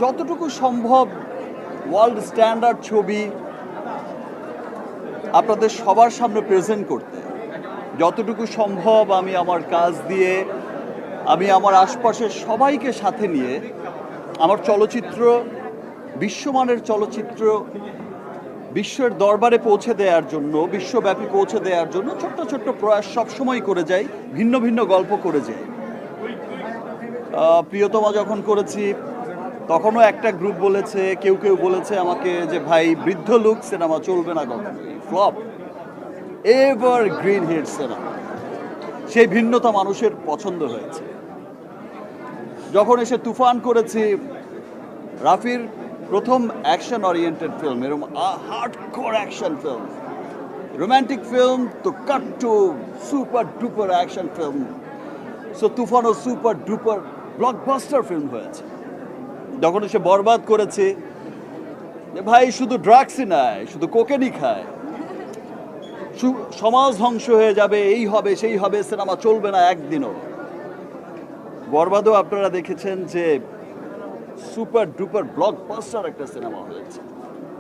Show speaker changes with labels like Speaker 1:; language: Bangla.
Speaker 1: যতটুকু সম্ভব ওয়ার্ল্ড স্ট্যান্ডার্ড ছবি আপনাদের সবার সামনে প্রেজেন্ট করতে, যতটুকু সম্ভব আমি আমার কাজ দিয়ে, আমি আমার আশপাশের সবাইকে সাথে নিয়ে আমার চলচ্চিত্র, বিশ্বমানের চলচ্চিত্র বিশ্বের দরবারে পৌঁছে দেওয়ার জন্য, বিশ্বব্যাপী পৌঁছে দেওয়ার জন্য ছোট্ট ছোট্ট প্রয়াস সবসময় করে যাই, ভিন্ন ভিন্ন গল্প করে যাই। প্রিয়তমা যখন করেছি তখনও একটা গ্রুপ বলেছে, কেউ কেউ বলেছে আমাকে যে ভাই বৃদ্ধ লোক সিনেমা চলবে না, কখনো flop, evergreen hit cinema. সেই ভিন্নতা মানুষের পছন্দ হয়েছে। যখন এসে তুফান করেছি, রাফির প্রথম অ্যাকশন ওরিয়েন্টেড ফিল্ম, এরকম hardcore action film, romantic film তো cut to super duper action film. So তুফানও সুপার ডুপার ব্লকবাস্টার ফিল্ম হয়েছে। যখন এসে বরবাদ করেছে, যে ভাই শুধু ড্রাগসই নয়, শুধু কোকেনই খায়, সমাজ ধ্বংস হয়ে যাবে, এই হবে সেই হবে, সিনেমা চলবে না একদিনও। বরবাদও আপনারা দেখেছেন যে সুপার ডুপার ব্লকবাস্টার একটা সিনেমা হয়েছে।